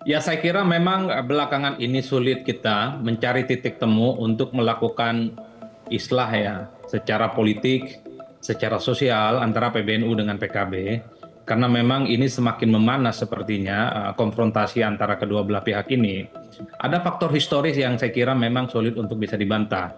Ya, saya kira memang belakangan ini sulit kita mencari titik temu untuk melakukan islah ya, secara politik, secara sosial antara PBNU dengan PKB. Karena memang ini semakin memanas sepertinya konfrontasi antara kedua belah pihak ini. Ada faktor historis yang saya kira memang sulit untuk bisa dibantah.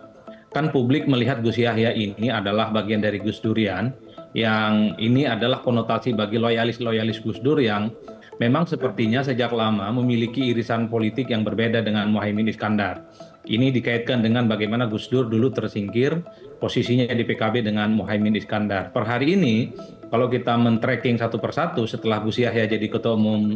Kan publik melihat Gus Yahya ini adalah bagian dari Gus Durian, yang ini adalah konotasi bagi loyalis-loyalis Gus Dur yang memang sepertinya sejak lama memiliki irisan politik yang berbeda dengan Muhaimin Iskandar. Ini dikaitkan dengan bagaimana Gus Dur dulu tersingkir posisinya di PKB dengan Muhaimin Iskandar. Per hari ini, kalau kita men-tracking satu persatu setelah Gus Yahya jadi ketua umum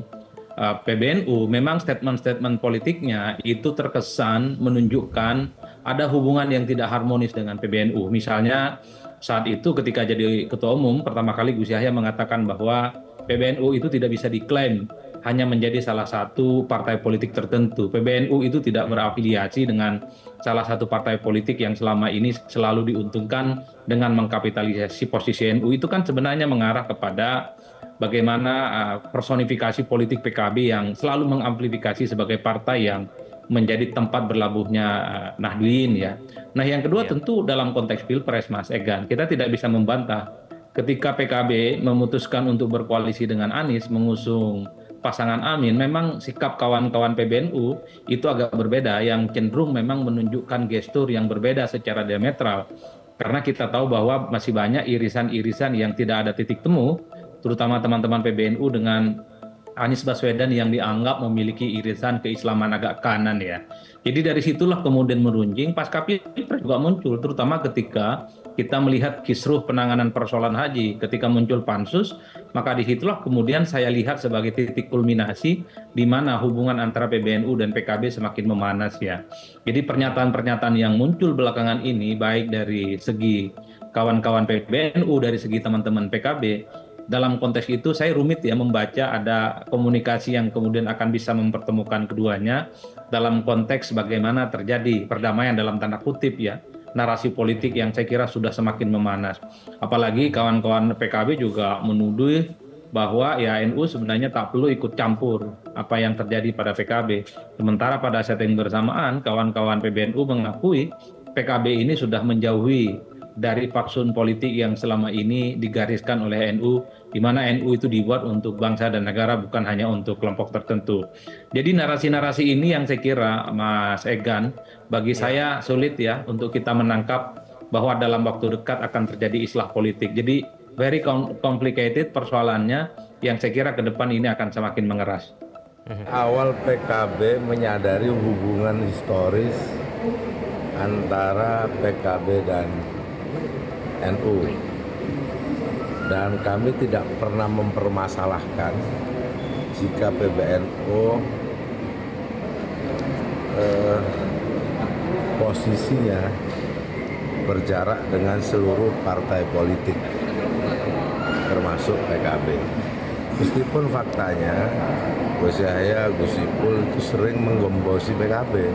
PBNU, memang statement-statement politiknya itu terkesan menunjukkan ada hubungan yang tidak harmonis dengan PBNU. Misalnya saat itu ketika jadi ketua umum, pertama kali Gus Yahya mengatakan bahwa PBNU itu tidak bisa diklaim hanya menjadi salah satu partai politik tertentu. PBNU itu tidak berafiliasi dengan salah satu partai politik yang selama ini selalu diuntungkan dengan mengkapitalisasi posisi NU. Itu kan sebenarnya mengarah kepada bagaimana personifikasi politik PKB yang selalu mengamplifikasi sebagai partai yang menjadi tempat berlabuhnya Nahdlin ya. Nah, yang kedua Iya. tentu dalam konteks Pilpres Mas Egan, kita tidak bisa membantah ketika PKB memutuskan untuk berkoalisi dengan Anies mengusung pasangan Amin, memang sikap kawan-kawan PBNU itu agak berbeda, yang cenderung memang menunjukkan gestur yang berbeda secara diametral. Karena kita tahu bahwa masih banyak irisan-irisan yang tidak ada titik temu, terutama teman-teman PBNU dengan Anies Baswedan yang dianggap memiliki irisan keislaman agak kanan ya. Jadi dari situlah kemudian merunjing pasca Pilpres juga muncul, terutama ketika kita melihat kisruh penanganan persoalan haji, ketika muncul pansus, maka disitulah kemudian saya lihat sebagai titik kulminasi di mana hubungan antara PBNU dan PKB semakin memanas ya. Jadi pernyataan-pernyataan yang muncul belakangan ini, baik dari segi kawan-kawan PBNU, dari segi teman-teman PKB, dalam konteks itu saya rumit ya membaca ada komunikasi yang kemudian akan bisa mempertemukan keduanya dalam konteks bagaimana terjadi perdamaian dalam tanda kutip ya, narasi politik yang saya kira sudah semakin memanas. Apalagi kawan-kawan PKB juga menuduh bahwa ya NU sebenarnya tak perlu ikut campur apa yang terjadi pada PKB. Sementara pada saat yang bersamaan kawan-kawan PBNU mengakui PKB ini sudah menjauhi dari faksun politik yang selama ini digariskan oleh NU, di mana NU itu dibuat untuk bangsa dan negara, bukan hanya untuk kelompok tertentu. Jadi narasi-narasi ini yang saya kira, Mas Egan, bagi Iya. saya sulit ya untuk kita menangkap bahwa dalam waktu dekat akan terjadi islah politik. Jadi very complicated persoalannya, yang saya kira ke depan ini akan semakin mengeras. Awal PKB menyadari hubungan historis antara PKB dan NU, dan kami tidak pernah mempermasalahkan jika PBNU posisinya berjarak dengan seluruh partai politik termasuk PKB. Meskipun faktanya Gus Yahya, Gus Ipul itu sering menggembosi PKB.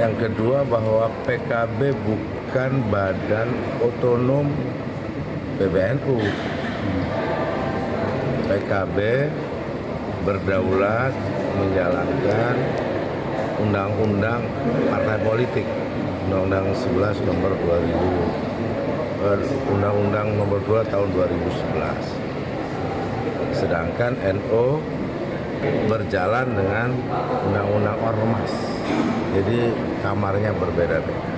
Yang kedua, bahwa PKB bukan badan otonom PBNU. PKB berdaulat menjalankan undang-undang partai politik, Undang-Undang 11 nomor 2000, Undang-Undang nomor 2 tahun 2011. Sedangkan NU berjalan dengan Undang-Undang Ormas. Jadi kamarnya berbeda-beda.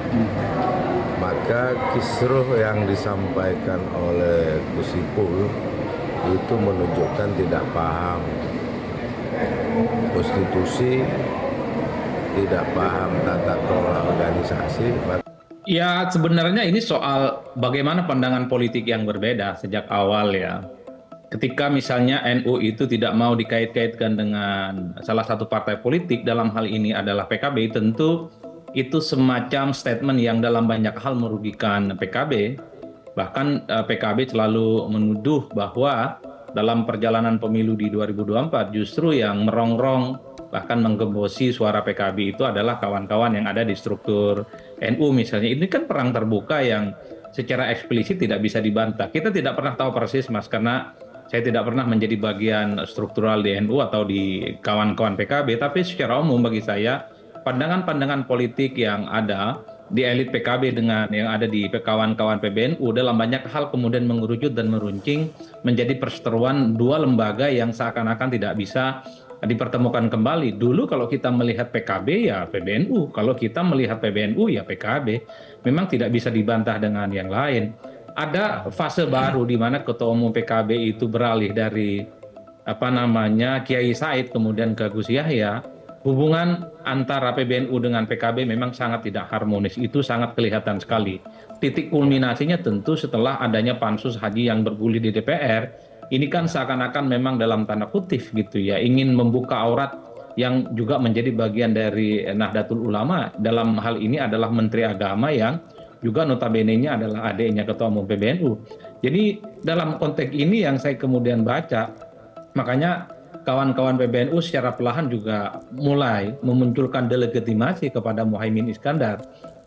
Maka kisruh yang disampaikan oleh Gus Ipul itu menunjukkan tidak paham konstitusi, tidak paham tata kelola organisasi. Ya, sebenarnya ini soal bagaimana pandangan politik yang berbeda sejak awal ya. Ketika misalnya NU itu tidak mau dikait-kaitkan dengan salah satu partai politik, dalam hal ini adalah PKB, tentu itu semacam statement yang dalam banyak hal merugikan PKB. Bahkan PKB selalu menuduh bahwa dalam perjalanan pemilu di 2024 justru yang merongrong bahkan menggembosi suara PKB itu adalah kawan-kawan yang ada di struktur NU misalnya. Ini kan perang terbuka yang secara eksplisit tidak bisa dibantah. Kita tidak pernah tahu persis Mas, karena saya tidak pernah menjadi bagian struktural di NU atau di kawan-kawan PKB, tapi secara umum bagi saya pandangan-pandangan politik yang ada di elit PKB dengan yang ada di kawan-kawan PBNU dalam banyak hal kemudian mengerucut dan meruncing menjadi perseteruan dua lembaga yang seakan-akan tidak bisa dipertemukan kembali. Dulu kalau kita melihat PKB ya PBNU, kalau kita melihat PBNU ya PKB. Memang tidak bisa dibantah dengan yang lain. Ada fase baru di mana Ketua Umum PKB itu beralih dari Kiai Said kemudian ke Gus Yahya. Hubungan antara PBNU dengan PKB memang sangat tidak harmonis, itu sangat kelihatan sekali. Titik kulminasinya tentu setelah adanya pansus haji yang bergulir di DPR. Ini kan seakan-akan memang dalam tanda kutip gitu ya, ingin membuka aurat yang juga menjadi bagian dari Nahdlatul Ulama. Dalam hal ini adalah Menteri Agama yang juga notabene-nya adalah adiknya Ketua Umum PBNU. Jadi dalam konteks ini yang saya kemudian baca, makanya kawan-kawan PBNU secara perlahan juga mulai memunculkan delegitimasi kepada Muhaimin Iskandar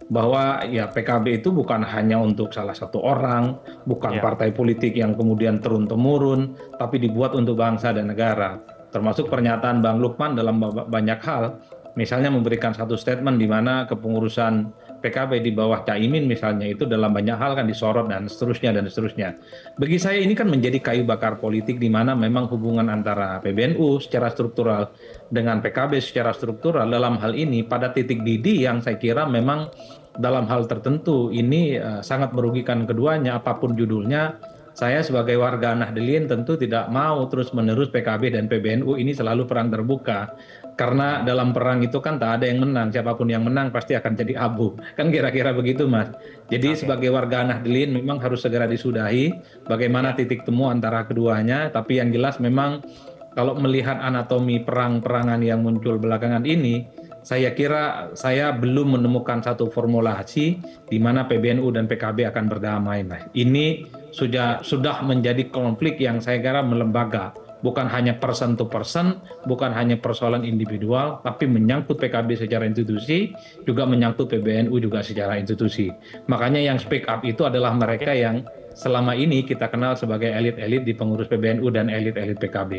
bahwa ya PKB itu bukan hanya untuk salah satu orang, bukan partai politik yang kemudian turun-temurun, tapi dibuat untuk bangsa dan negara. Termasuk pernyataan Bang Lukman dalam banyak hal, misalnya memberikan satu statement di mana kepengurusan PKB di bawah Caimin misalnya itu dalam banyak hal kan disorot dan seterusnya dan seterusnya. Bagi saya ini kan menjadi kayu bakar politik di mana memang hubungan antara PBNU secara struktural dengan PKB secara struktural dalam hal ini pada titik didih yang saya kira memang dalam hal tertentu ini sangat merugikan keduanya apapun judulnya. Saya sebagai warga Nahdliyin tentu tidak mau terus-menerus PKB dan PBNU ini selalu perang terbuka. Karena dalam perang itu kan tak ada yang menang, siapapun yang menang pasti akan jadi abu. Kan kira-kira begitu Mas. Jadi sebagai warga Nahdliyin memang harus segera disudahi bagaimana titik temu antara keduanya. Tapi yang jelas memang kalau melihat anatomi perang-perangan yang muncul belakangan ini, saya kira saya belum menemukan satu formulasi di mana PBNU dan PKB akan berdamai. Nah, ini sudah menjadi konflik yang saya kira melembaga. Bukan hanya person to person, bukan hanya persoalan individual, tapi menyangkut PKB secara institusi, juga menyangkut PBNU juga secara institusi. Makanya yang speak up itu adalah mereka yang selama ini kita kenal sebagai elit-elit di pengurus PBNU dan elit-elit PKB.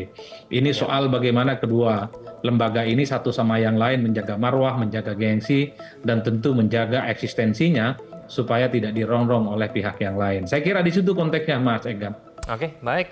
Ini soal bagaimana kedua lembaga ini satu sama yang lain menjaga marwah, menjaga gengsi, dan tentu menjaga eksistensinya supaya tidak dirongrong oleh pihak yang lain. Saya kira di situ konteksnya Mas Egan. Oke, baik.